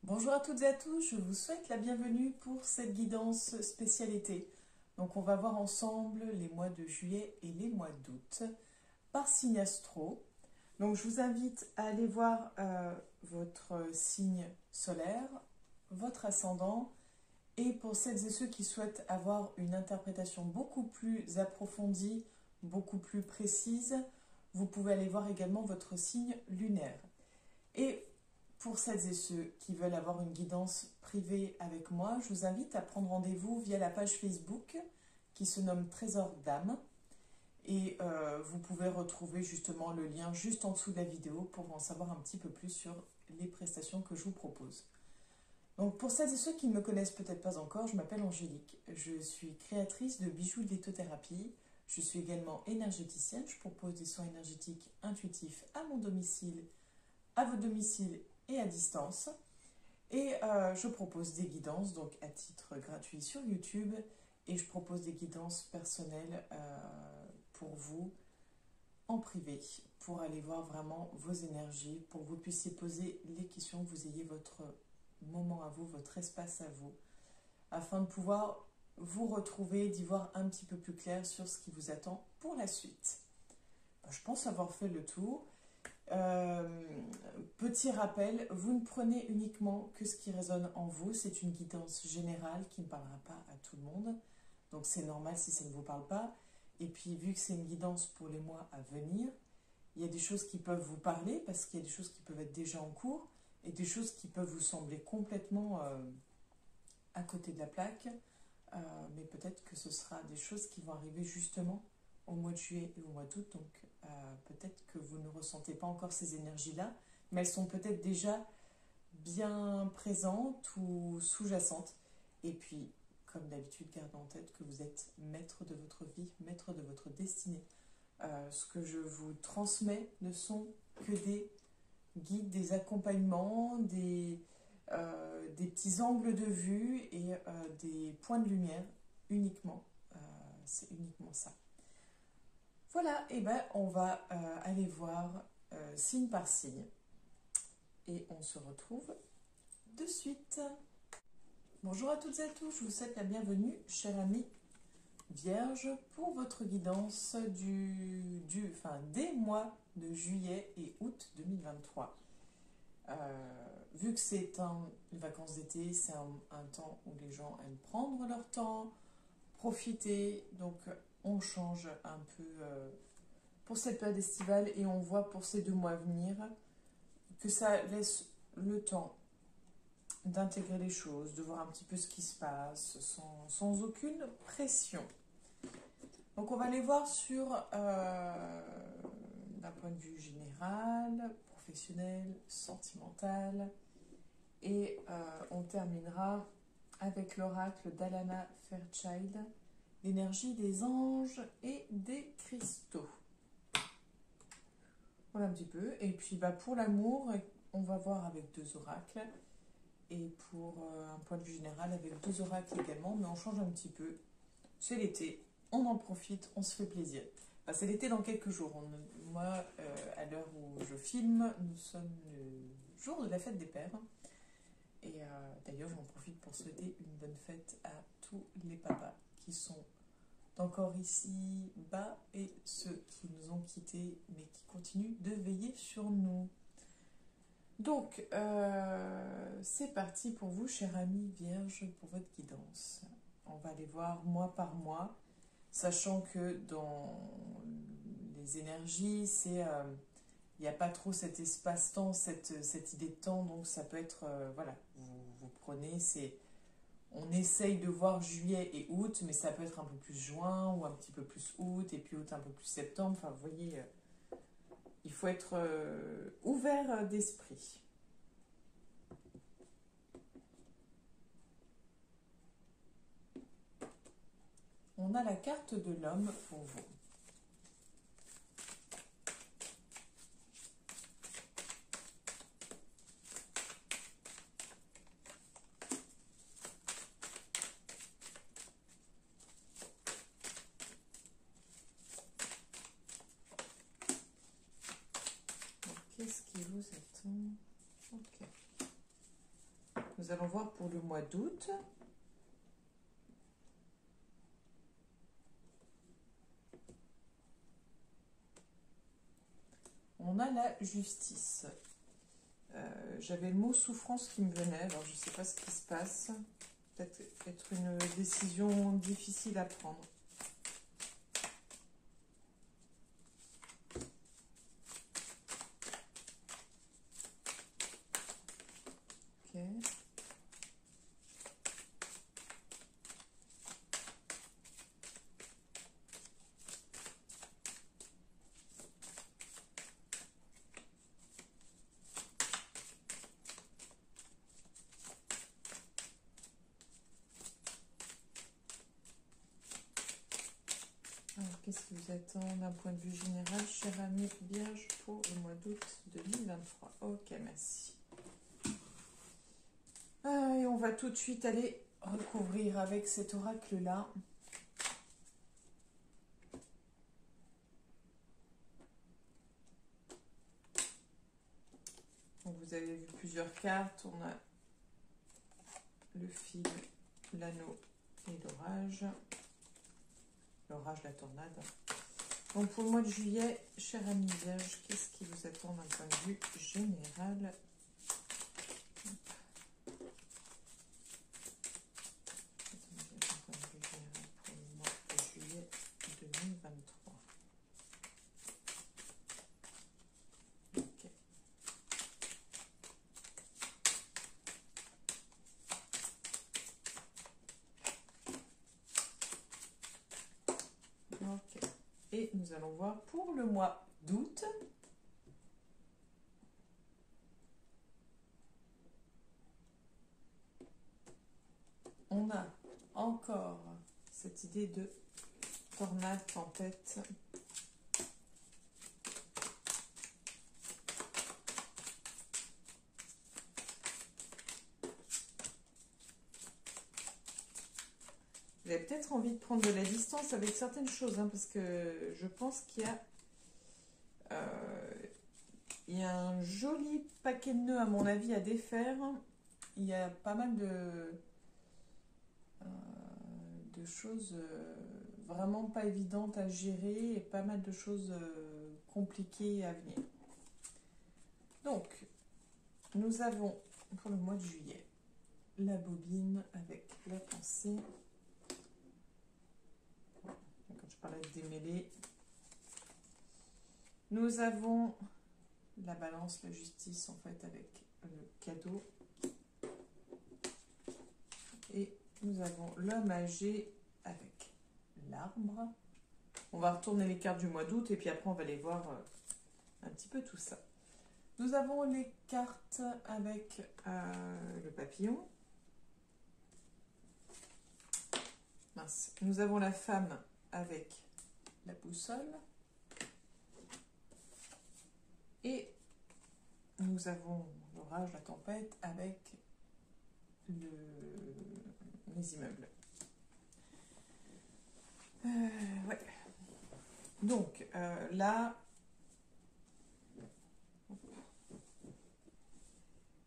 Bonjour à toutes et à tous, je vous souhaite la bienvenue pour cette guidance spécialité. Donc on va voir ensemble les mois de juillet et les mois d'août par signe astro. Donc je vous invite à aller voir votre signe solaire, votre ascendant, et pour celles et ceux qui souhaitent avoir une interprétation beaucoup plus approfondie, beaucoup plus précise, vous pouvez aller voir également votre signe lunaire. Et pour celles et ceux qui veulent avoir une guidance privée avec moi, je vous invite à prendre rendez-vous via la page Facebook qui se nomme Trésor d'âme. Et vous pouvez retrouver justement le lien juste en dessous de la vidéo pour en savoir un petit peu plus sur les prestations que je vous propose. Donc pour celles et ceux qui ne me connaissent peut-être pas encore, je m'appelle Angélique. Je suis créatrice de bijoux de lithothérapie. Je suis également énergéticienne. Je propose des soins énergétiques intuitifs à mon domicile, à votre domicile et à distance. Et je propose des guidances donc à titre gratuit sur YouTube, et je propose des guidances personnelles pour vous en privé, pour aller voir vraiment vos énergies, pour que vous puissiez poser les questions, que vous ayez votre moment à vous, votre espace à vous, afin de pouvoir vous retrouver, d'y voir un petit peu plus clair sur ce qui vous attend pour la suite. Je pense avoir fait le tour. Petit rappel, vous ne prenez uniquement que ce qui résonne en vous. C'est une guidance générale qui ne parlera pas à tout le monde, donc c'est normal si ça ne vous parle pas. Et puis vu que c'est une guidance pour les mois à venir, il y a des choses qui peuvent vous parler parce qu'il y a des choses qui peuvent être déjà en cours et des choses qui peuvent vous sembler complètement à côté de la plaque, mais peut-être que ce sera des choses qui vont arriver justement au mois de juillet et au mois d'août. Donc peut-être que vous ne ressentez pas encore ces énergies-là, mais elles sont peut-être déjà bien présentes ou sous-jacentes. Et puis, comme d'habitude, gardez en tête que vous êtes maître de votre vie, maître de votre destinée. Ce que je vous transmets ne sont que des guides, des accompagnements, des petits angles de vue et des points de lumière uniquement. C'est uniquement ça. Voilà, et ben on va aller voir signe par signe. Et on se retrouve de suite. Bonjour à toutes et à tous, je vous souhaite la bienvenue, chers amis Vierge, pour votre guidance des mois de juillet et août 2023. Vu que c'est les vacances d'été, c'est un temps où les gens aiment prendre leur temps, profiter, donc on change un peu pour cette période estivale et on voit pour ces 2 mois à venir que ça laisse le temps d'intégrer les choses, de voir un petit peu ce qui se passe sans aucune pression. Donc on va aller voir sur d'un point de vue général, professionnel, sentimental, et on terminera avec l'oracle d'Alana Fairchild, l'énergie des anges et des cristaux. Voilà un petit peu. Et puis pour l'amour, on va voir avec 2 oracles. Et pour un point de vue général, avec 2 oracles également, mais on change un petit peu. C'est l'été, on en profite, on se fait plaisir. Enfin, c'est l'été dans quelques jours. Moi, à l'heure où je filme, nous sommes le jour de la fête des pères. Et d'ailleurs, j'en profite pour souhaiter une bonne fête à tous les papas qui sont encore ici bas et ceux qui nous ont quittés mais qui continuent de veiller sur nous. Donc, c'est parti pour vous, chers amis Vierge, pour votre guidance. On va aller voir mois par mois, sachant que dans les énergies, il n'y a pas trop cet espace-temps, cette idée de temps, donc ça peut être, voilà, vous prenez, on essaye de voir juillet et août, mais ça peut être un peu plus juin, ou un petit peu plus août, et puis août un peu plus septembre, enfin, vous voyez, il faut être ouvert d'esprit. On a la carte de l'homme pour vous. Qu'est-ce qui vous attend? Ok. Nous allons voir pour le mois d'août. On a la justice. J'avais le mot souffrance qui me venait, alors je ne sais pas ce qui se passe. Peut-être être une décision difficile à prendre. Ok. Qu'est-ce qui vous attend d'un point de vue général, cher ami Vierge, pour le mois d'août 2023? Ok, merci. Et on va tout de suite aller recouvrir avec cet oracle-là. Vous avez vu plusieurs cartes. On a le fil, l'anneau et l'orage. L'orage, la tornade. Donc pour le mois de juillet, cher ami Vierge, qu'est-ce qui vous attend d'un point de vue général? D'un point de vue général pour le mois de juillet 2023. Ok. Ok. Et nous allons voir pour le mois d'août. On a encore cette idée de tornade, tempête. Vous avez peut-être envie de prendre de la distance avec certaines choses, hein, parce que je pense qu'il y a un joli paquet de nœuds, à mon avis, à défaire. Il y a pas mal de choses vraiment pas évidentes à gérer et pas mal de choses compliquées à venir. Donc, nous avons pour le mois de juillet la bobine avec la pensée. Quand je parlais de démêler, nous avons la balance, la justice en fait avec le cadeau. Et nous avons l'homme âgé avec l'arbre. On va retourner les cartes du mois d'août et puis après on va aller voir un petit peu tout ça. Nous avons les cartes avec le papillon. Mince. Nous avons la femme avec la boussole. Et nous avons l'orage, la tempête avec les immeubles. Ouais. Donc là,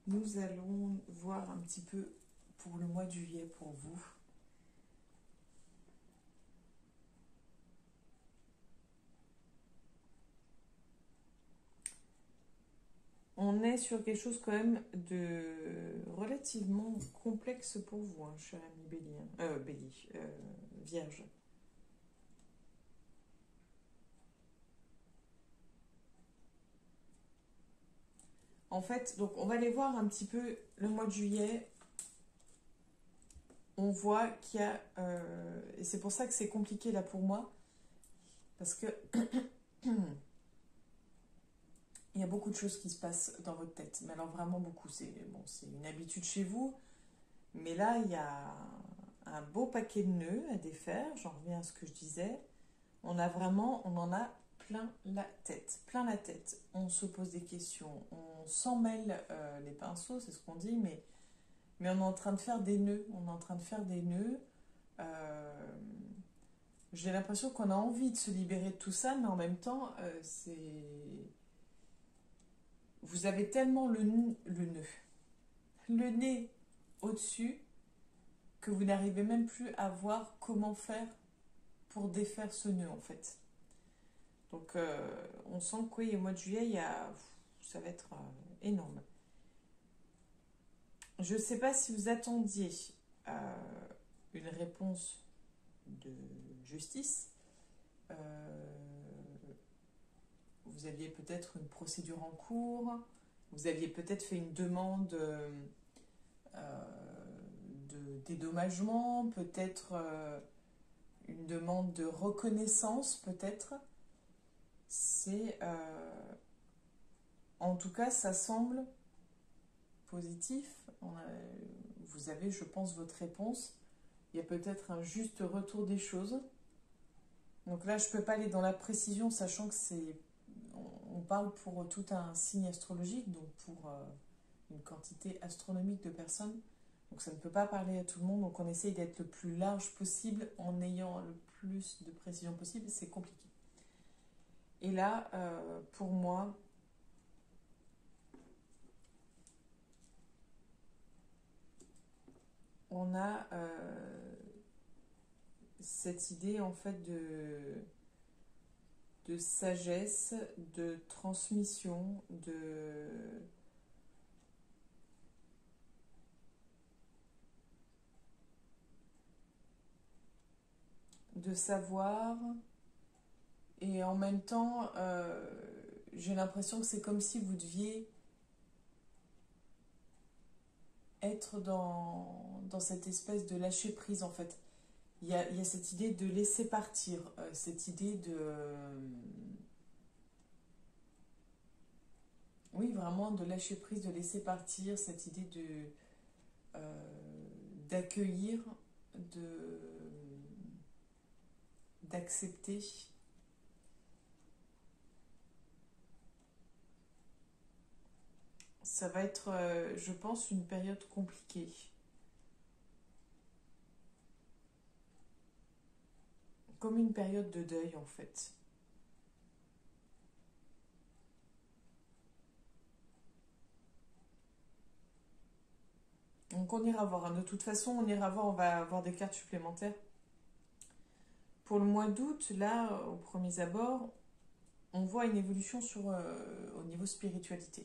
nous allons voir un petit peu pour le mois de juillet pour vous. On est sur quelque chose quand même de relativement complexe pour vous, hein, cher ami Vierge. En fait, donc on va aller voir un petit peu le mois de juillet. On voit qu'il y a, et c'est pour ça que c'est compliqué là pour moi, parce que il y a beaucoup de choses qui se passent dans votre tête, mais alors vraiment beaucoup. C'est bon, c'est une habitude chez vous, mais là il y a un beau paquet de nœuds à défaire. J'en reviens à ce que je disais. On en a plein la tête, plein la tête. On se pose des questions, on s'en mêle les pinceaux, c'est ce qu'on dit, mais on est en train de faire des nœuds. On est en train de faire des nœuds. J'ai l'impression qu'on a envie de se libérer de tout ça, mais en même temps, vous avez tellement le nez au-dessus que vous n'arrivez même plus à voir comment faire pour défaire ce nœud en fait. Donc on sent que oui, au mois de juillet, ça va être énorme. Je ne sais pas si vous attendiez une réponse de justice. Vous aviez peut-être une procédure en cours, vous aviez peut-être fait une demande de dédommagement, peut-être une demande de reconnaissance, peut-être. En tout cas, ça semble positif. Vous avez, je pense, votre réponse. Il y a peut-être un juste retour des choses. Donc là, je ne peux pas aller dans la précision, sachant que on parle pour tout un signe astrologique, donc pour une quantité astronomique de personnes. Donc ça ne peut pas parler à tout le monde, donc on essaye d'être le plus large possible en ayant le plus de précision possible. C'est compliqué. Et là, pour moi, on a cette idée en fait de sagesse, de transmission, de savoir, et en même temps, j'ai l'impression que c'est comme si vous deviez être dans cette espèce de lâcher prise en fait. Il y a cette idée de laisser partir, cette idée oui, vraiment de lâcher prise, de laisser partir, cette idée d'accueillir, d'accepter. Ça va être, je pense, une période compliquée. Comme une période de deuil, en fait. Donc on ira voir. De toute façon, on ira voir, on va avoir des cartes supplémentaires. Pour le mois d'août, là, au premier abord, on voit une évolution au niveau spiritualité.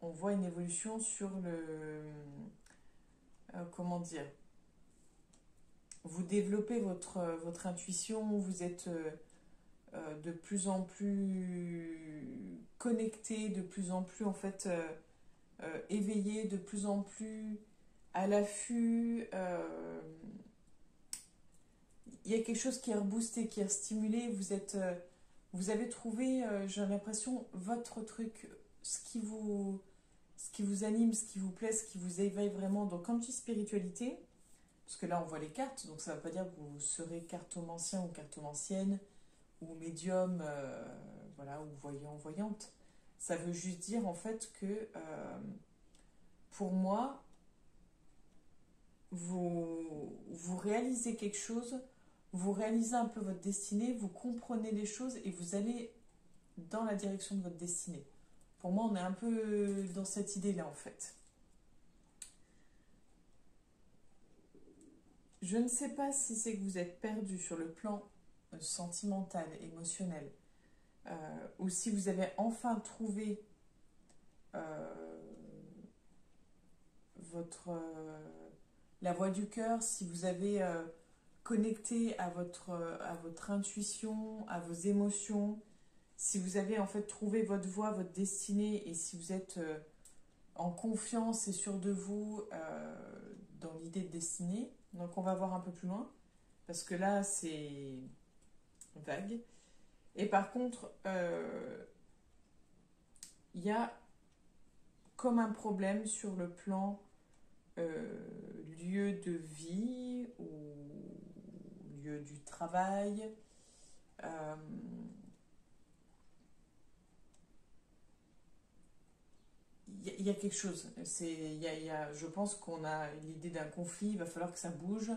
On voit une évolution sur comment dire, vous développez votre intuition, vous êtes de plus en plus connecté, de plus en plus en fait éveillé, de plus en plus à l'affût. Il y a quelque chose qui est reboosté, qui est stimulé. Vous avez trouvé, j'ai l'impression, votre truc, ce qui vous anime, ce qui vous plaît, ce qui vous éveille vraiment. Donc quand je dis spiritualité, parce que là on voit les cartes, donc ça ne veut pas dire que vous serez cartomancien ou cartomancienne ou médium, voilà, ou voyant, voyante. Ça veut juste dire en fait que pour moi, vous réalisez quelque chose, vous réalisez un peu votre destinée, vous comprenez les choses et vous allez dans la direction de votre destinée. Pour moi, on est un peu dans cette idée-là en fait. Je ne sais pas si c'est que vous êtes perdu sur le plan sentimental, émotionnel, ou si vous avez enfin trouvé la voix du cœur, si vous avez connecté à votre intuition, à vos émotions, si vous avez en fait trouvé votre voie, votre destinée, et si vous êtes en confiance et sûr de vous dans l'idée de destinée. Donc on va voir un peu plus loin, parce que là c'est vague. Et par contre, il y a comme un problème sur le plan lieu de vie ou lieu du travail. Il y a quelque chose. Je pense qu'on a l'idée d'un conflit, il va falloir que ça bouge,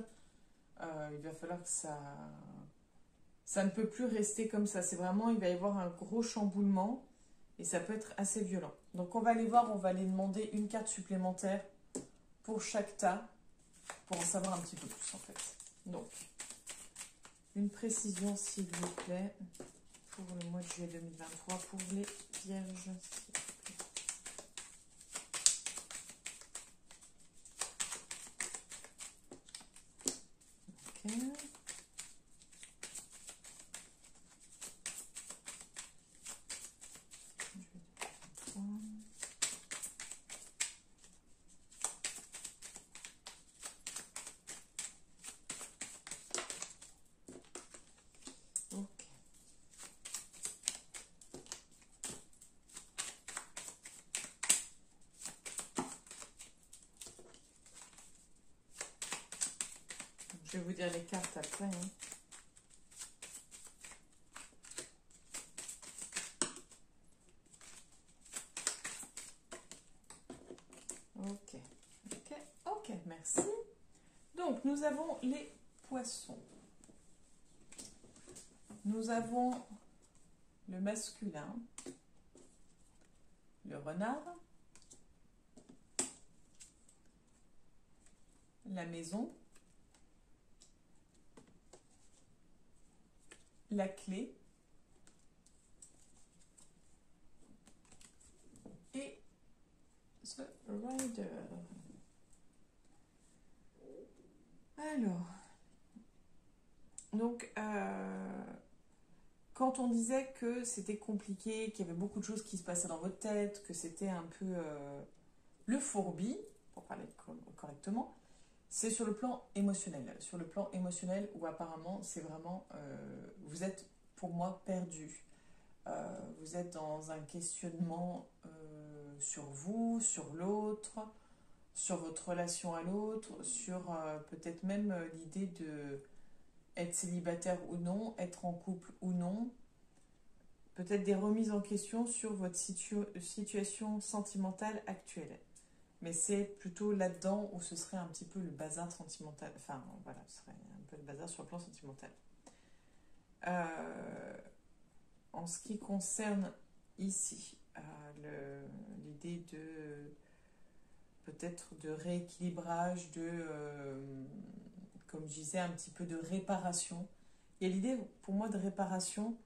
il va falloir que ça ne peut plus rester comme ça. C'est vraiment, il va y avoir un gros chamboulement Et ça peut être assez violent. Donc on va aller voir, on va aller demander une carte supplémentaire pour chaque tas, pour en savoir un petit peu plus en fait. Donc, une précision s'il vous plaît, pour le mois de juillet 2023, pour les vierges. Ok. Je vais vous dire les cartes après. Hein. Ok, ok, ok, merci. Donc, nous avons les poissons. Nous avons le masculin, le renard, la maison, la clé et The Rider. Alors, donc, quand on disait que c'était compliqué, qu'il y avait beaucoup de choses qui se passaient dans votre tête, que c'était un peu le fourbi, pour parler correctement, c'est sur le plan émotionnel. Sur le plan émotionnel où apparemment c'est vraiment, vous êtes pour moi perdu. Vous êtes dans un questionnement sur vous, sur l'autre, sur votre relation à l'autre, sur peut-être même l'idée de être célibataire ou non, être en couple ou non. Peut-être des remises en question sur votre situation sentimentale actuelle. Mais c'est plutôt là-dedans où ce serait un petit peu le bazar sentimental. Enfin, voilà, ce serait un peu le bazar sur le plan sentimental. En ce qui concerne ici, l'idée de peut-être de rééquilibrage, comme je disais, un petit peu de réparation. Il y a l'idée, pour moi, de réparation.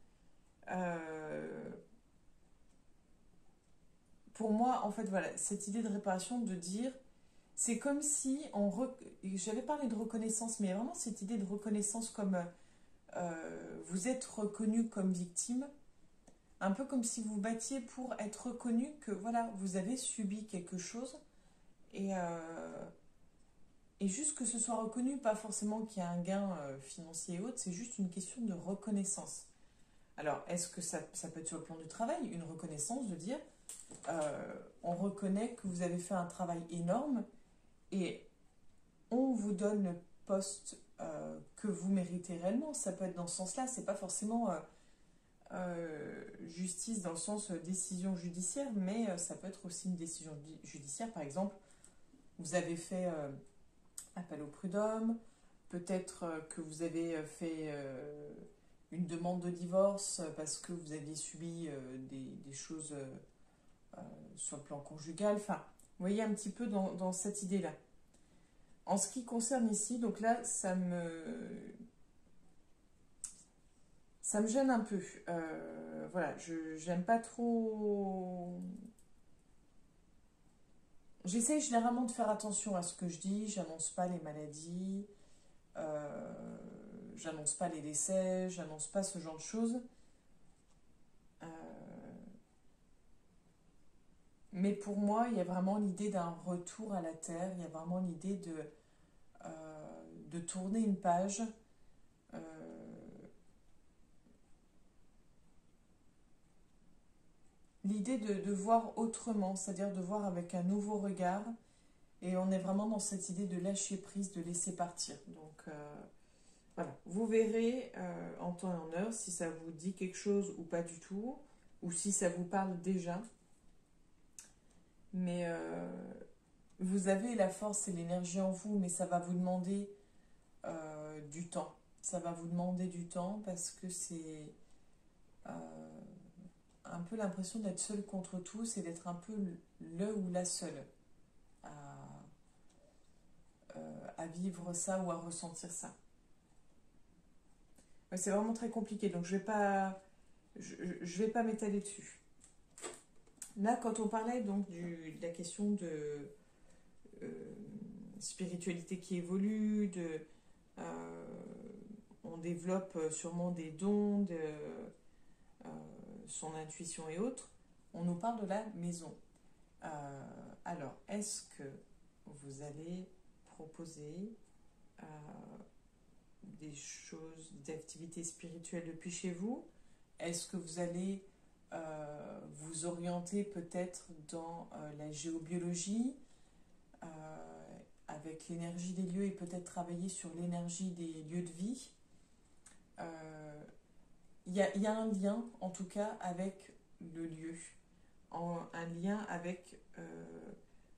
Pour moi, en fait, voilà, cette idée de réparation, de dire, c'est comme si j'avais parlé de reconnaissance, mais vraiment cette idée de reconnaissance comme vous êtes reconnu comme victime, un peu comme si vous vous battiez pour être reconnu que voilà, vous avez subi quelque chose et juste que ce soit reconnu, pas forcément qu'il y a un gain financier et autres, c'est juste une question de reconnaissance. Alors, est-ce que ça peut être sur le plan du travail, une reconnaissance de dire on reconnaît que vous avez fait un travail énorme et on vous donne le poste que vous méritez réellement. Ça peut être dans ce sens-là, c'est pas forcément justice dans le sens décision judiciaire, mais ça peut être aussi une décision judiciaire. Par exemple, vous avez fait appel au prud'homme, peut-être que vous avez fait une demande de divorce parce que vous aviez subi des choses sur le plan conjugal. Enfin, vous voyez un petit peu dans cette idée-là. En ce qui concerne ici, donc là, ça me gêne un peu. Voilà, j'aime pas trop. J'essaye généralement de faire attention à ce que je dis. J'annonce pas les maladies, j'annonce pas les décès, j'annonce pas ce genre de choses. Mais pour moi, il y a vraiment l'idée d'un retour à la terre. Il y a vraiment l'idée de tourner une page. L'idée de voir autrement, c'est-à-dire de voir avec un nouveau regard. Et on est vraiment dans cette idée de lâcher prise, de laisser partir. Donc voilà, vous verrez en temps et en heure si ça vous dit quelque chose ou pas du tout, ou si ça vous parle déjà. Mais vous avez la force et l'énergie en vous, mais ça va vous demander du temps. Ça va vous demander du temps parce que c'est un peu l'impression d'être seul contre tous et d'être un peu le ou la seule à, à vivre ça ou à ressentir ça. Ouais, c'est vraiment très compliqué, donc je vais pas m'étaler dessus. Là, quand on parlait donc de la question de spiritualité qui évolue, on développe sûrement des dons, euh, son intuition et autres, on nous parle de la maison. Alors, est-ce que vous allez proposer des choses, des activités spirituelles depuis chez vous? Est-ce que vous allez vous orienter peut-être dans la géobiologie avec l'énergie des lieux et peut-être travailler sur l'énergie des lieux de vie? Il y a un lien en tout cas avec le lieu, un lien avec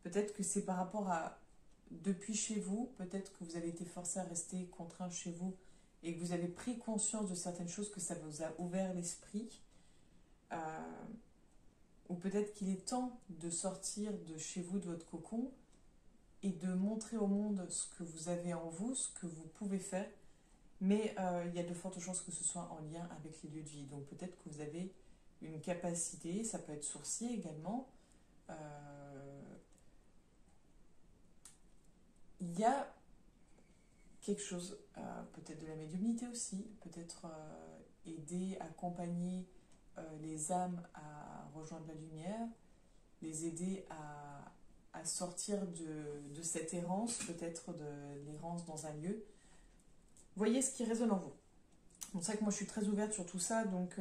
peut-être que c'est par rapport à depuis chez vous, peut-être que vous avez été forcé à rester contraint chez vous et que vous avez pris conscience de certaines choses, que ça vous a ouvert l'esprit, ou peut-être qu'il est temps de sortir de chez vous, de votre cocon, et de montrer au monde ce que vous avez en vous, ce que vous pouvez faire, mais il y a de fortes chances que ce soit en lien avec les lieux de vie. Donc peut-être que vous avez une capacité, ça peut être sourcier également. Il y a quelque chose, peut-être de la médiumnité aussi, peut-être aider, accompagner les âmes à rejoindre la lumière, les aider à sortir de cette errance, peut-être de l'errance dans un lieu. Voyez ce qui résonne en vous. C'est vrai que moi je suis très ouverte sur tout ça, donc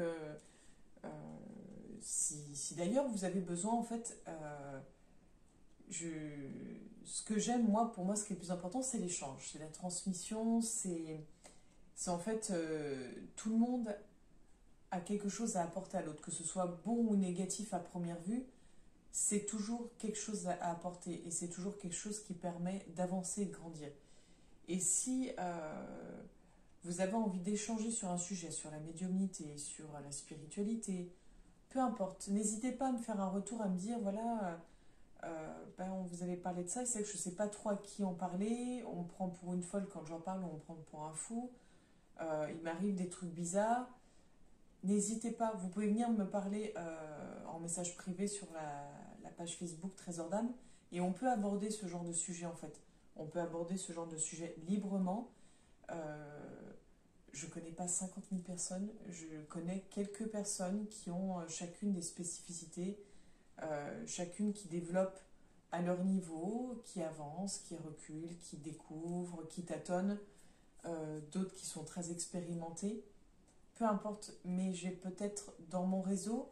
si d'ailleurs vous avez besoin, en fait, ce que j'aime, moi, pour moi, ce qui est le plus important, c'est l'échange, c'est la transmission, c'est en fait tout le monde a quelque chose à apporter à l'autre, que ce soit bon ou négatif à première vue, c'est toujours quelque chose à apporter et c'est toujours quelque chose qui permet d'avancer et de grandir. Et si vous avez envie d'échanger sur un sujet, sur la médiumnité, sur la spiritualité, peu importe, n'hésitez pas à me faire un retour, à me dire, voilà, on vous avait parlé de ça, c'est que je ne sais pas trop à qui en parler, on me prend pour une folle quand j'en parle, on me prend pour un fou, il m'arrive des trucs bizarres. N'hésitez pas, vous pouvez venir me parler en message privé sur la page Facebook Trésor d'âme, et on peut aborder ce genre de sujet en fait. On peut aborder ce genre de sujet librement. Je ne connais pas 50 000 personnes, je connais quelques personnes qui ont chacune des spécificités, chacune qui développe à leur niveau, qui avance, qui recule, qui découvre, qui tâtonne, d'autres qui sont très expérimentés. Peu importe, mais j'ai peut-être dans mon réseau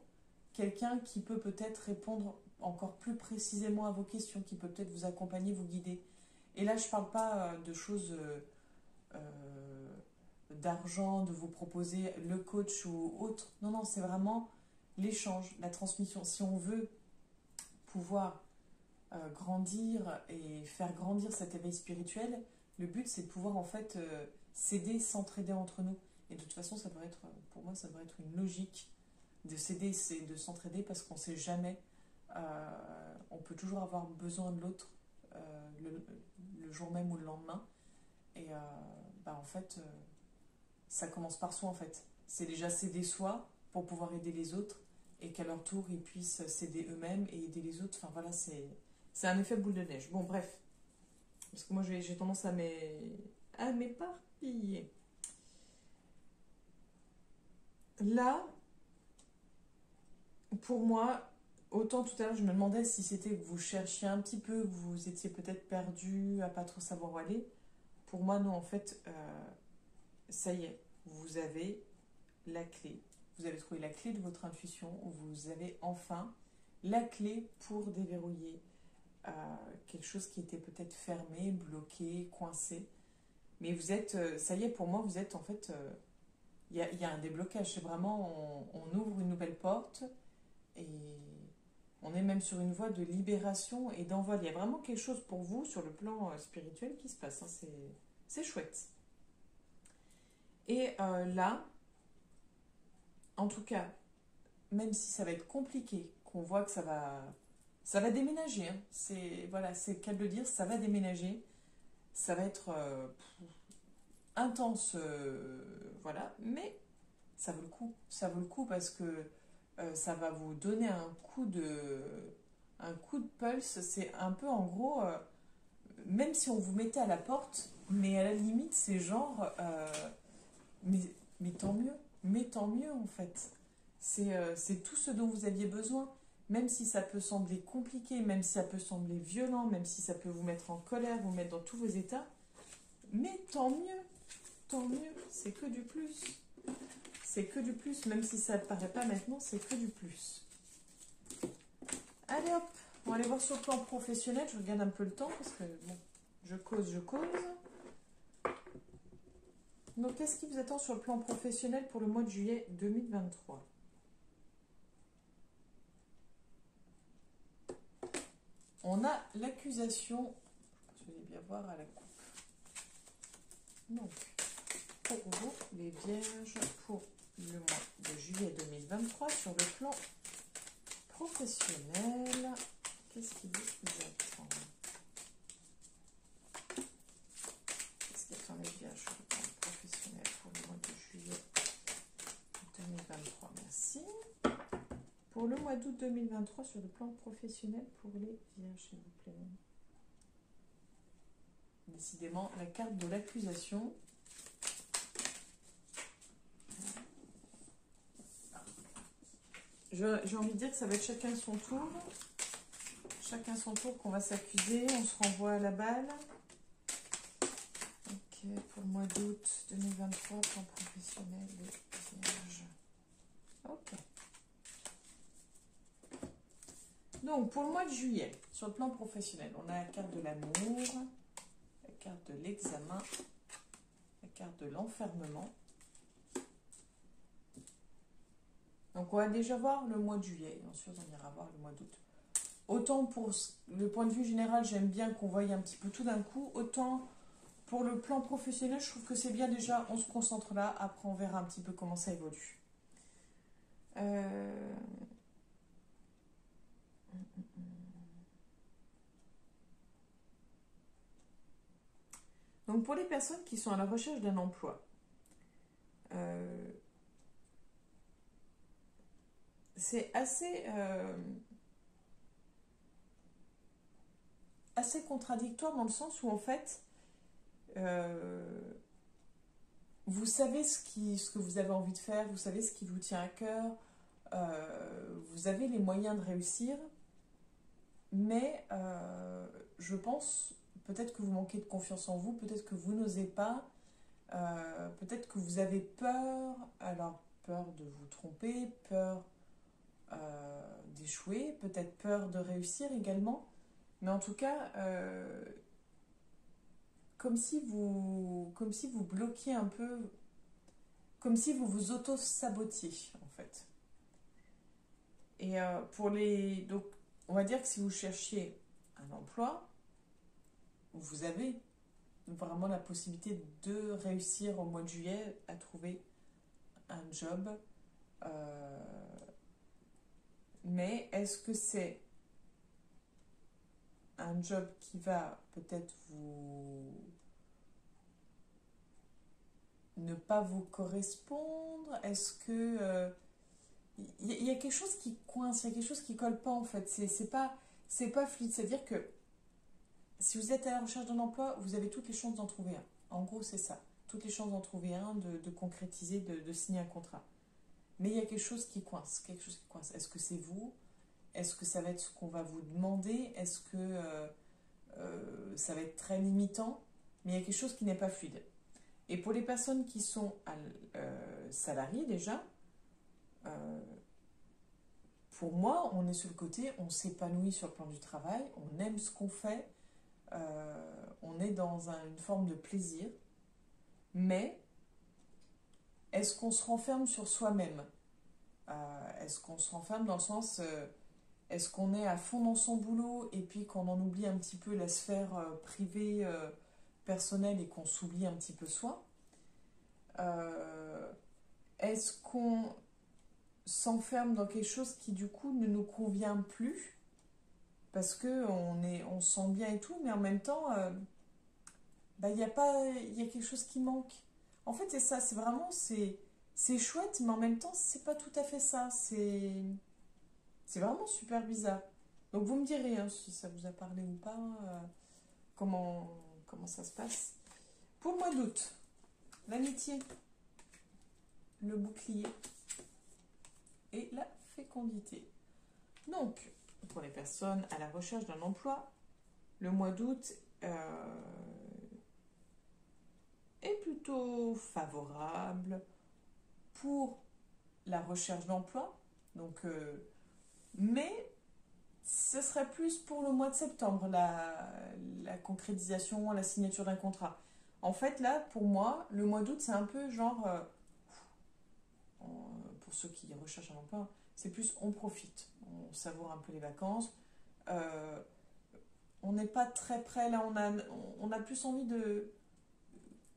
quelqu'un qui peut peut-être répondre encore plus précisément à vos questions, qui peut peut-être vous accompagner, vous guider. Et là, je ne parle pas de choses d'argent, de vous proposer le coach ou autre. Non, non, c'est vraiment l'échange, la transmission. Si on veut pouvoir grandir et faire grandir cet éveil spirituel, le but, c'est de pouvoir en fait s'aider, s'entraider entre nous. Et de toute façon, ça devrait être, pour moi, ça devrait être une logique de s'aider, c'est de s'entraider parce qu'on ne sait jamais. On peut toujours avoir besoin de l'autre le jour même ou le lendemain. Et en fait, ça commence par soi en fait. C'est déjà s'aider soi pour pouvoir aider les autres et qu'à leur tour, ils puissent s'aider eux-mêmes et aider les autres. Enfin voilà, c'est un effet boule de neige. Bon, bref. Parce que moi, j'ai tendance à m'éparpiller. Là, pour moi, autant tout à l'heure, je me demandais si c'était que vous cherchiez un petit peu, que vous étiez peut-être perdu, à pas trop savoir où aller. Pour moi, non, en fait, ça y est, vous avez la clé. Vous avez trouvé la clé de votre intuition, vous avez enfin la clé pour déverrouiller quelque chose qui était peut-être fermé, bloqué, coincé. Mais vous êtes, ça y est, pour moi, vous êtes en fait... Il y a un déblocage, c'est vraiment, on ouvre une nouvelle porte et on est même sur une voie de libération et d'envol. Il y a vraiment quelque chose pour vous sur le plan spirituel qui se passe, hein, c'est chouette. Et là, en tout cas, même si ça va être compliqué, qu'on voit que ça va déménager, hein. Voilà, c'est le cas de le dire, ça va déménager. Ça va être intense, voilà, mais ça vaut le coup. Ça vaut le coup parce que ça va vous donner un coup de pulse. C'est un peu en gros, même si on vous mettait à la porte, mais à la limite, c'est genre, mais, mais tant mieux en fait. C'est tout ce dont vous aviez besoin. Même si ça peut sembler compliqué, même si ça peut sembler violent, même si ça peut vous mettre en colère, vous mettre dans tous vos états, mais tant mieux, c'est que du plus. C'est que du plus, même si ça ne paraît pas maintenant, c'est que du plus. Allez hop, on va aller voir sur le plan professionnel, je regarde un peu le temps, parce que bon, je cause. Donc qu'est-ce qui vous attend sur le plan professionnel pour le mois de juillet 2023 ? On a l'accusation, je vais bien voir à la coupe. Donc, pour vous, les vierges, pour le mois de juillet 2023, sur le plan professionnel, qu'est-ce qui vous attend ? Qu'est-ce qui attend les vierges sur le plan professionnel pour le mois de juillet 2023 ? Merci. Pour le mois d'août 2023, sur le plan professionnel pour les vierges, s'il vous plaît. Décidément, la carte de l'accusation. J'ai envie de dire que ça va être chacun son tour. Chacun son tour qu'on va s'accuser. On se renvoie à la balle. Ok, pour le mois d'août 2023, plan professionnel des vierges. Ok. Donc, pour le mois de juillet, sur le plan professionnel, on a la carte de l'amour, la carte de l'examen, la carte de l'enfermement. Donc, on va déjà voir le mois de juillet, et ensuite on ira voir le mois d'août. Autant pour le point de vue général, j'aime bien qu'on voie un petit peu tout d'un coup, autant pour le plan professionnel, je trouve que c'est bien déjà, on se concentre là, après on verra un petit peu comment ça évolue. Donc pour les personnes qui sont à la recherche d'un emploi, c'est assez contradictoire dans le sens où en fait, vous savez ce que vous avez envie de faire, vous savez ce qui vous tient à cœur, vous avez les moyens de réussir, mais je pense peut-être que vous manquez de confiance en vous, peut-être que vous n'osez pas, peut-être que vous avez peur, alors peur de vous tromper, peur d'échouer, peut-être peur de réussir également, mais en tout cas, comme si vous bloquiez un peu, comme si vous vous auto-sabotiez en fait. Et donc, on va dire que si vous cherchiez un emploi, vous avez vraiment la possibilité de réussir au mois de juillet à trouver un job. Mais est-ce que c'est un job qui va peut-être ne pas vous correspondre? Est-ce que il y a quelque chose qui coince, il y a quelque chose qui colle pas en fait. C'est pas fluide. C'est-à-dire que si vous êtes à la recherche d'un emploi, vous avez toutes les chances d'en trouver un. En gros, c'est ça. Toutes les chances d'en trouver un, de concrétiser, de signer un contrat. Mais il y a quelque chose qui coince. Quelque chose qui coince. Est-ce que c'est vous? Est-ce que ça va être ce qu'on va vous demander? Est-ce que ça va être très limitant? Mais il y a quelque chose qui n'est pas fluide. Et pour les personnes qui sont salariées déjà, pour moi, on est sur le côté, on s'épanouit sur le plan du travail, on aime ce qu'on fait, on est dans une forme de plaisir, mais est-ce qu'on se renferme sur soi-même? Est-ce qu'on se renferme dans le sens, est-ce qu'on est à fond dans son boulot et puis qu'on en oublie un petit peu la sphère privée, personnelle et qu'on s'oublie un petit peu soi? Est-ce qu'on s'enferme dans quelque chose qui du coup ne nous convient plus parce que on se sent bien et tout, mais en même temps, bah, il y a quelque chose qui manque. En fait, c'est ça, c'est vraiment, c'est chouette, mais en même temps, c'est pas tout à fait ça. C'est vraiment super bizarre. Donc vous me direz hein, si ça vous a parlé ou pas, comment, comment ça se passe. Pour le mois d'août, l'amitié, le bouclier et la fécondité. Donc, pour les personnes à la recherche d'un emploi, le mois d'août est plutôt favorable pour la recherche d'emploi. Donc, mais ce serait plus pour le mois de septembre, la concrétisation, la signature d'un contrat. En fait, là, pour moi, le mois d'août, c'est un peu genre, pour ceux qui recherchent un emploi, c'est plus on profite, on savoure un peu les vacances. Euh, on n'est pas très près, là, on a plus envie de...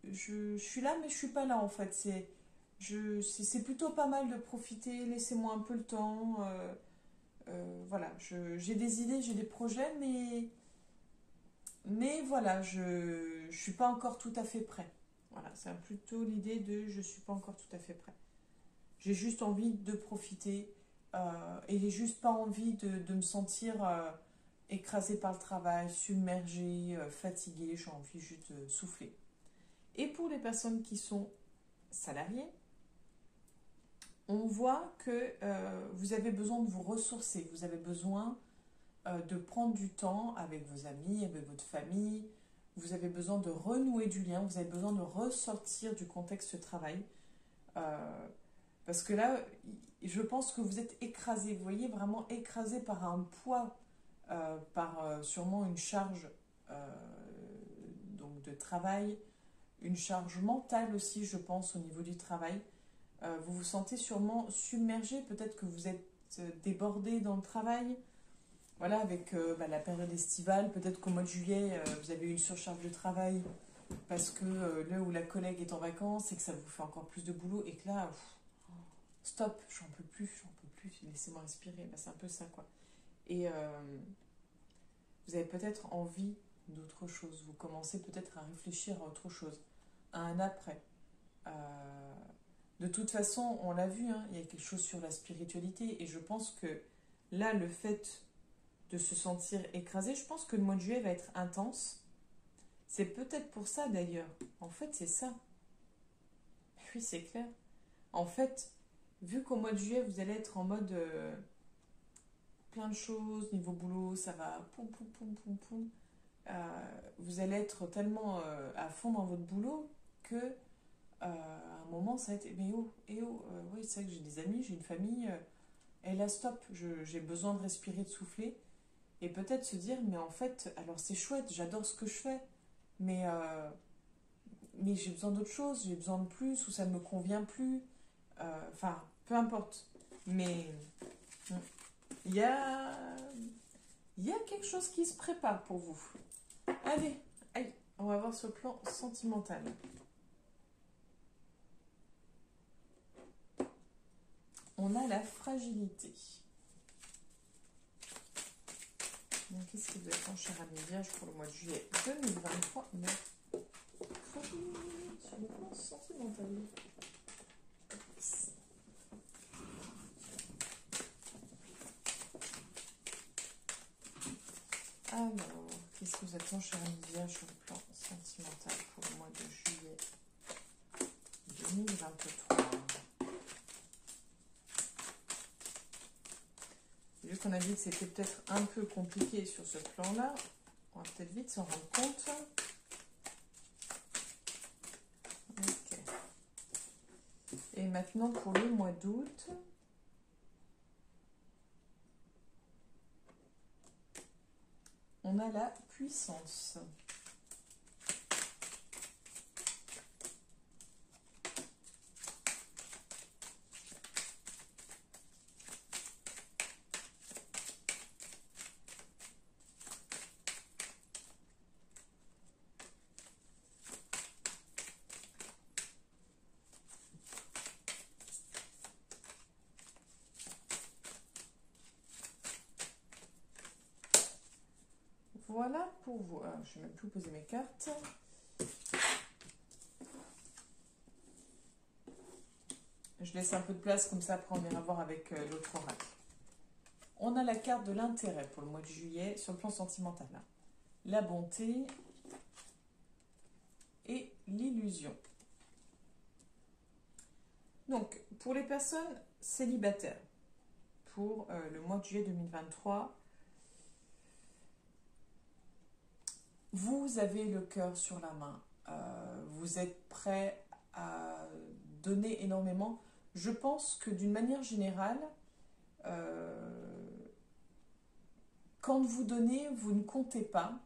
Je suis là, mais je suis pas là, en fait. C'est plutôt pas mal de profiter, laissez-moi un peu le temps. Voilà, j'ai des idées, j'ai des projets, mais voilà, je suis pas encore tout à fait prêt. Voilà, c'est plutôt l'idée de je suis pas encore tout à fait prêt. J'ai juste envie de profiter et j'ai juste pas envie de me sentir écrasée par le travail, submergée, fatiguée. J'ai envie juste de souffler. Et pour les personnes qui sont salariées, on voit que vous avez besoin de vous ressourcer, vous avez besoin de prendre du temps avec vos amis, avec votre famille, vous avez besoin de renouer du lien, vous avez besoin de ressortir du contexte travail. Parce que là, je pense que vous êtes écrasé, vous voyez, vraiment écrasé par un poids, par sûrement une charge donc de travail, une charge mentale aussi, je pense, au niveau du travail. Vous vous sentez sûrement submergé, peut-être que vous êtes débordé dans le travail. Voilà, avec la période estivale, peut-être qu'au mois de juillet, vous avez une surcharge de travail parce que le ou la collègue est en vacances et que ça vous fait encore plus de boulot et que là, stop, j'en peux plus, laissez-moi respirer. Bah, c'est un peu ça, quoi. Et vous avez peut-être envie d'autre chose. Vous commencez peut-être à réfléchir à autre chose, à un après. De toute façon, on l'a vu, hein, il y a quelque chose sur la spiritualité et je pense que là, le fait de se sentir écrasé, je pense que le mois de juillet va être intense. C'est peut-être pour ça d'ailleurs. En fait, c'est ça. Oui, c'est clair. En fait, vu qu'au mois de juillet, vous allez être en mode plein de choses, niveau boulot, ça va poum poum poum poum poum. Vous allez être tellement à fond dans votre boulot que à un moment, ça va être mais oh, et oh, oui, c'est vrai que j'ai des amis, j'ai une famille, et là, stop, j'ai besoin de respirer, de souffler. Et peut-être se dire, mais en fait, alors c'est chouette, j'adore ce que je fais, mais, mais j'ai besoin d'autre chose, j'ai besoin de plus, ou ça ne me convient plus. Enfin, peu importe. Mais il y a, il y a quelque chose qui se prépare pour vous. Allez, allez, on va voir ce plan sentimental. On a la fragilité. Donc, qu'est-ce que vous êtes en cher ami Vierge pour le mois de juillet 2023 fragile sur le plan sentimental. Alors, qu'est-ce que vous êtes en cher ami Vierge sur le plan sentimental pour le mois de juillet 2023? Vu qu'on a dit que c'était peut-être un peu compliqué sur ce plan-là, on va peut-être vite s'en rendre compte. Ok. Et maintenant pour le mois d'août, on a la puissance. Voilà pour vous. Alors, je ne vais même plus poser mes cartes. Je laisse un peu de place, comme ça après on ira voir avec l'autre oracle. On a la carte de l'intérêt pour le mois de juillet sur le plan sentimental. La bonté et l'illusion. Donc, pour les personnes célibataires, pour le mois de juillet 2023, vous avez le cœur sur la main. Vous êtes prêt à donner énormément. Je pense que d'une manière générale, quand vous donnez, vous ne comptez pas.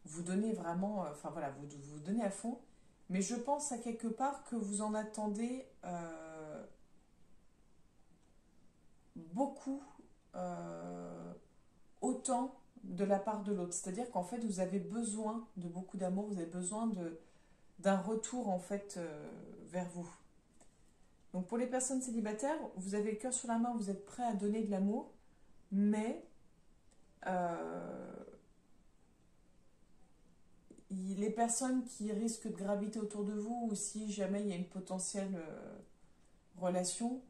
Vous donnez vraiment, enfin voilà, vous donnez à fond. Mais je pense à quelque part que vous en attendez beaucoup, autant de la part de l'autre. C'est-à-dire qu'en fait, vous avez besoin de beaucoup d'amour, vous avez besoin d'un retour en fait vers vous. Donc pour les personnes célibataires, vous avez le cœur sur la main, vous êtes prêt à donner de l'amour, mais les personnes qui risquent de graviter autour de vous, ou si jamais il y a une potentielle relation,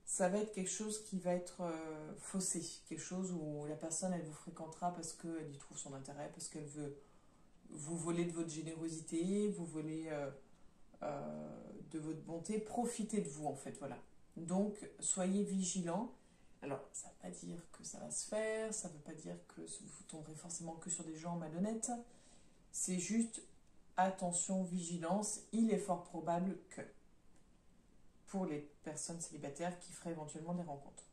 ça va être quelque chose qui va être faussé, quelque chose où la personne elle vous fréquentera parce qu'elle y trouve son intérêt, parce qu'elle veut vous voler de votre générosité, vous voler de votre bonté, profiter de vous en fait, voilà. Donc soyez vigilants. Alors ça ne veut pas dire que ça va se faire, ça ne veut pas dire que vous tomberez forcément que sur des gens malhonnêtes, c'est juste attention, vigilance, il est fort probable que pour les personnes célibataires qui feraient éventuellement des rencontres.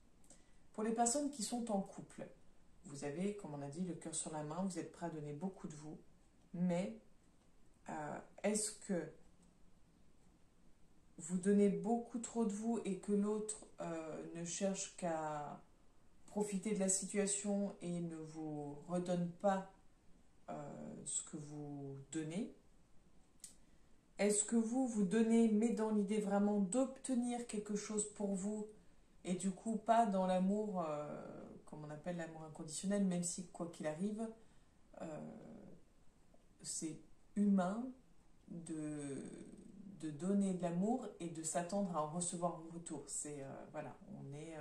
Pour les personnes qui sont en couple, vous avez, comme on a dit, le cœur sur la main, vous êtes prêt à donner beaucoup de vous, mais est-ce que vous donnez beaucoup trop de vous et que l'autre ne cherche qu'à profiter de la situation et ne vous redonne pas ce que vous donnez? Est-ce que vous donnez, mais dans l'idée vraiment d'obtenir quelque chose pour vous, et du coup pas dans l'amour, comme on appelle l'amour inconditionnel, même si quoi qu'il arrive, c'est humain de donner de l'amour et de s'attendre à en recevoir en retour. C'est, voilà, on est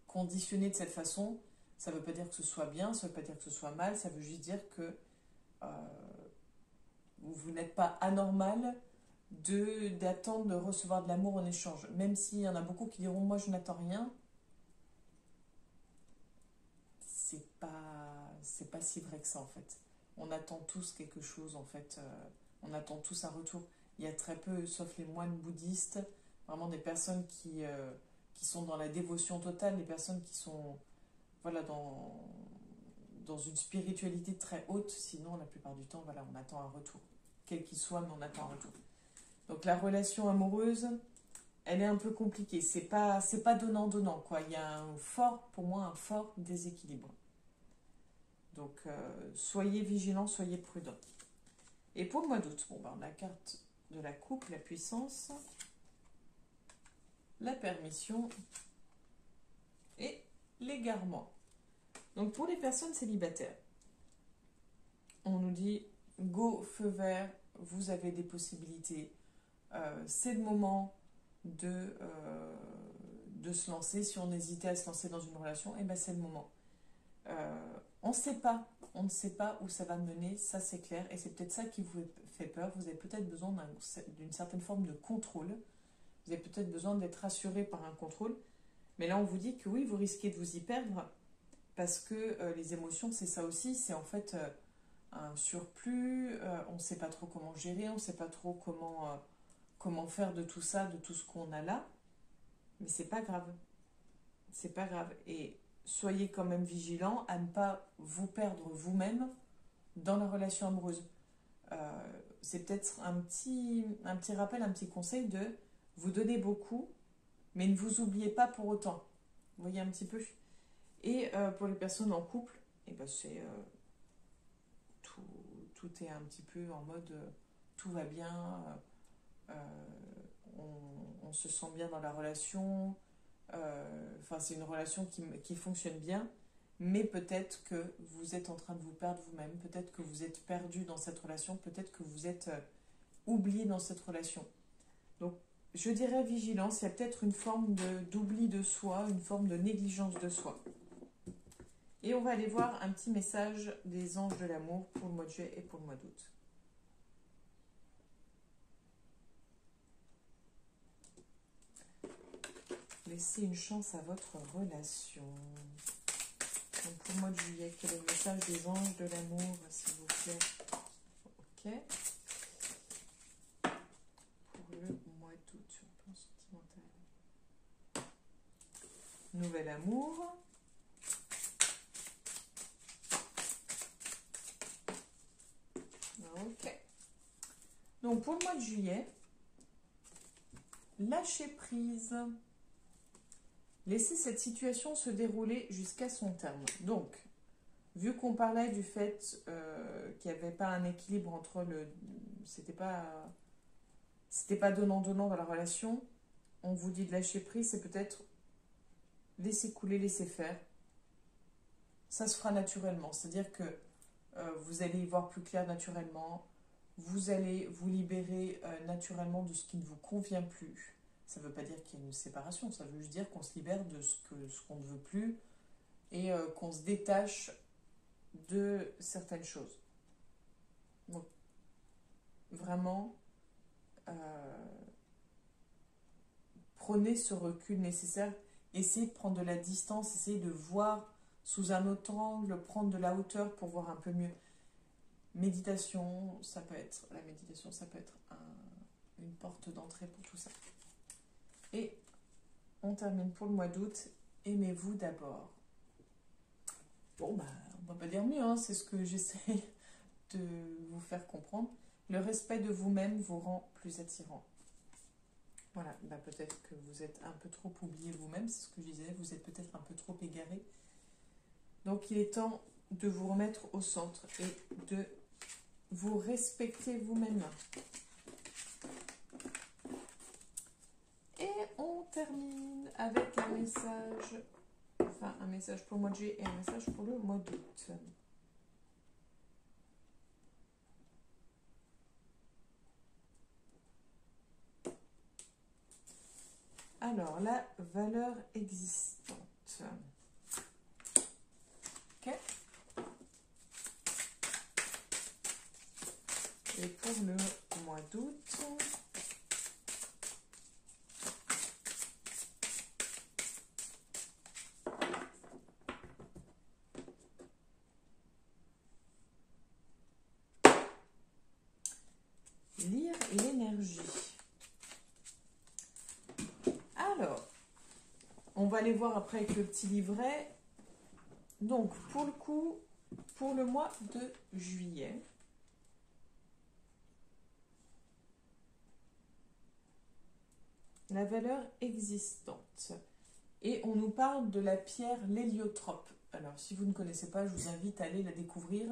conditionné de cette façon. Ça ne veut pas dire que ce soit bien, ça ne veut pas dire que ce soit mal, ça veut juste dire que vous n'êtes pas anormal d'attendre de recevoir de l'amour en échange. Même s'il y en a beaucoup qui diront « moi je n'attends rien », c'est pas si vrai que ça en fait. On attend tous quelque chose en fait, on attend tous un retour. Il y a très peu, sauf les moines bouddhistes, vraiment des personnes qui sont dans la dévotion totale, les personnes qui sont voilà, dans une spiritualité très haute, sinon la plupart du temps, voilà, on attend un retour. Quel qu'il soit, mais on attend un retour. Donc la relation amoureuse, elle est un peu compliquée. C'est pas donnant-donnant, quoi. Il y a pour moi, un fort déséquilibre. Donc soyez vigilants, soyez prudents. Et pour le mois d'août, bon, ben, la carte de la coupe, la puissance, la permission et l'égarement. Donc pour les personnes célibataires, on nous dit go, feu vert, vous avez des possibilités. C'est le moment de se lancer. Si on hésitait à se lancer dans une relation, et ben c'est le moment. On ne sait pas où ça va mener, ça c'est clair, et c'est peut-être ça qui vous fait peur. Vous avez peut-être besoin d'une certaine forme de contrôle. Vous avez peut-être besoin d'être rassuré par un contrôle. Mais là, on vous dit que oui, vous risquez de vous y perdre, parce que les émotions, c'est ça aussi, c'est en fait un surplus, on ne sait pas trop comment gérer, on ne sait pas trop comment faire de tout ça, de tout ce qu'on a là, mais c'est pas grave. C'est pas grave. Et soyez quand même vigilants à ne pas vous perdre vous-même dans la relation amoureuse. C'est peut-être un petit rappel, un petit conseil de vous donner beaucoup, mais ne vous oubliez pas pour autant. Vous voyez un petit peu. Et pour les personnes en couple, et ben c'est tout est un petit peu en mode tout va bien, on se sent bien dans la relation, enfin c'est une relation qui fonctionne bien, mais peut-être que vous êtes en train de vous perdre vous-même, peut-être que vous êtes perdu dans cette relation, peut-être que vous êtes oublié dans cette relation. Donc, je dirais vigilance, il y a peut-être une forme d'oubli de soi, une forme de négligence de soi. Et on va aller voir un petit message des anges de l'amour pour le mois de juillet et pour le mois d'août. Laissez une chance à votre relation. Donc pour le mois de juillet, quel est le message des anges de l'amour, s'il vous plaît? Ok. Pour le mois d'août, sur le plan sentimental. Nouvel amour. Ok. Donc pour le mois de juillet, lâchez prise. Laissez cette situation se dérouler jusqu'à son terme. Donc, vu qu'on parlait du fait qu'il n'y avait pas un équilibre entre le... C'était pas donnant-donnant dans la relation, on vous dit de lâcher prise, c'est peut-être laisser couler, laisser faire. Ça se fera naturellement. C'est-à-dire que vous allez y voir plus clair naturellement. Vous allez vous libérer naturellement de ce qui ne vous convient plus. Ça ne veut pas dire qu'il y a une séparation, ça veut juste dire qu'on se libère de ce qu'on ne veut plus et qu'on se détache de certaines choses. Donc, vraiment, prenez ce recul nécessaire, essayez de prendre de la distance, essayez de voir sous un autre angle, prendre de la hauteur pour voir un peu mieux. Méditation, ça peut être, la méditation, ça peut être une porte d'entrée pour tout ça. Et on termine pour le mois d'août. Aimez-vous d'abord. Bon, bah, on va pas dire mieux, hein, c'est ce que j'essaie de vous faire comprendre. Le respect de vous-même vous rend plus attirant. Voilà, bah, peut-être que vous êtes un peu trop oublié vous-même, c'est ce que je disais, vous êtes peut-être un peu trop égaré. Donc il est temps de vous remettre au centre et de vous respecter vous-même. Et on termine avec un message, enfin un message pour le mois de juillet et un message pour le mois d'août. Alors, la valeur existante. Ok. Et pour le mois d'août, lire l'énergie. Alors, on va aller voir après avec le petit livret. Donc, pour le coup, pour le mois de juillet, la valeur existante. Et on nous parle de la pierre l'héliotrope. Alors, si vous ne connaissez pas, je vous invite à aller la découvrir.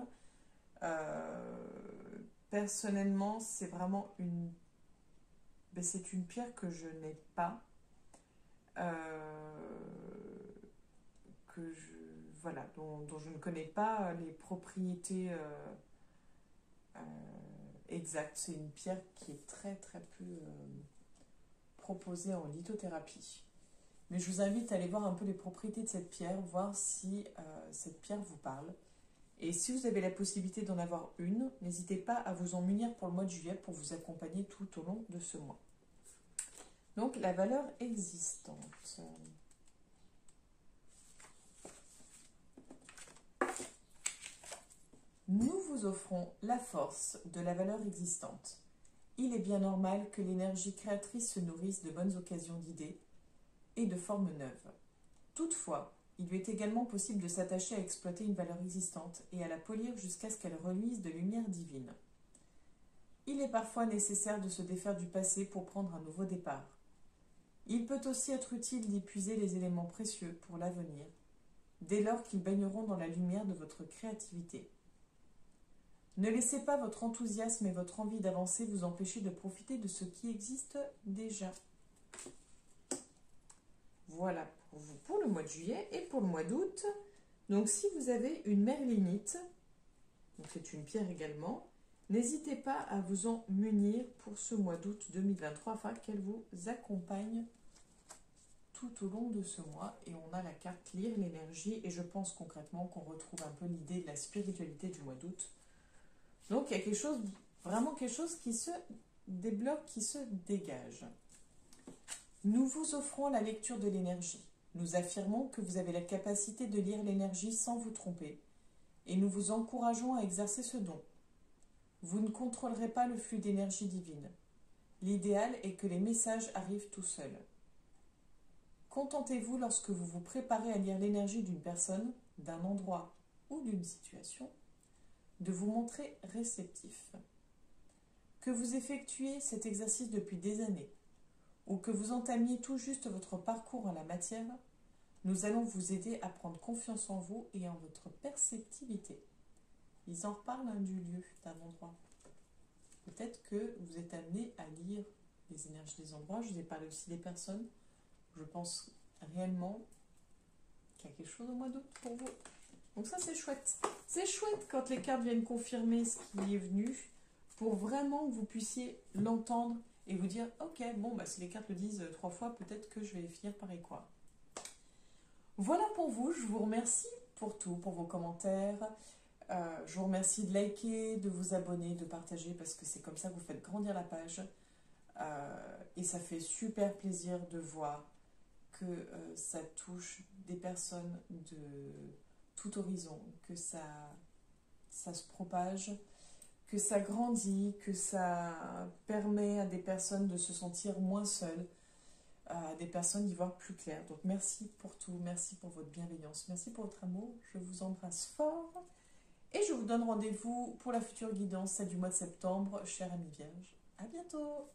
Personnellement, c'est vraiment une... Ben, c'est une pierre que je n'ai pas. Voilà, dont je ne connais pas les propriétés exactes. C'est une pierre qui est très très peu proposée en lithothérapie. Mais je vous invite à aller voir un peu les propriétés de cette pierre, voir si cette pierre vous parle. Et si vous avez la possibilité d'en avoir une, n'hésitez pas à vous en munir pour le mois de juillet pour vous accompagner tout au long de ce mois. Donc, la valeur existante. Nous vous offrons la force de la valeur existante. Il est bien normal que l'énergie créatrice se nourrisse de bonnes occasions d'idées et de formes neuves. Toutefois, il lui est également possible de s'attacher à exploiter une valeur existante et à la polir jusqu'à ce qu'elle reluise de lumière divine. Il est parfois nécessaire de se défaire du passé pour prendre un nouveau départ. Il peut aussi être utile d'y puiser les éléments précieux pour l'avenir, dès lors qu'ils baigneront dans la lumière de votre créativité. Ne laissez pas votre enthousiasme et votre envie d'avancer vous empêcher de profiter de ce qui existe déjà. Voilà pour vous pour le mois de juillet et pour le mois d'août. Donc si vous avez une merlinite, donc c'est une pierre également, n'hésitez pas à vous en munir pour ce mois d'août 2023 afin qu'elle vous accompagne tout au long de ce mois. Et on a la carte lire l'énergie et je pense concrètement qu'on retrouve un peu l'idée de la spiritualité du mois d'août. Donc il y a quelque chose, vraiment quelque chose qui se débloque, qui se dégage. Nous vous offrons la lecture de l'énergie. Nous affirmons que vous avez la capacité de lire l'énergie sans vous tromper et nous vous encourageons à exercer ce don. Vous ne contrôlerez pas le flux d'énergie divine. L'idéal est que les messages arrivent tout seuls. Contentez-vous lorsque vous vous préparez à lire l'énergie d'une personne, d'un endroit ou d'une situation, de vous montrer réceptif. Que vous effectuiez cet exercice depuis des années, ou que vous entamiez tout juste votre parcours en la matière, nous allons vous aider à prendre confiance en vous et en votre perceptivité. Ils en reparlent du lieu, d'un endroit. Peut-être que vous êtes amené à lire les énergies des endroits. Je vous ai parlé aussi des personnes. Je pense réellement qu'il y a quelque chose au mois d'août pour vous. Donc ça, c'est chouette. C'est chouette quand les cartes viennent confirmer ce qui est venu pour vraiment que vous puissiez l'entendre et vous dire « Ok, bon, bah, si les cartes le disent 3 fois, peut-être que je vais finir par y croire. » Voilà pour vous. Je vous remercie pour tout, pour vos commentaires. Je vous remercie de liker, de vous abonner, de partager parce que c'est comme ça que vous faites grandir la page. Et ça fait super plaisir de voir que ça touche des personnes de tout horizon, que ça se propage, que ça grandit, que ça permet à des personnes de se sentir moins seules, à des personnes d'y voir plus clair. Donc merci pour tout, merci pour votre bienveillance, merci pour votre amour, je vous embrasse fort et je vous donne rendez-vous pour la future guidance, celle du mois de septembre, chère amie vierge. À bientôt!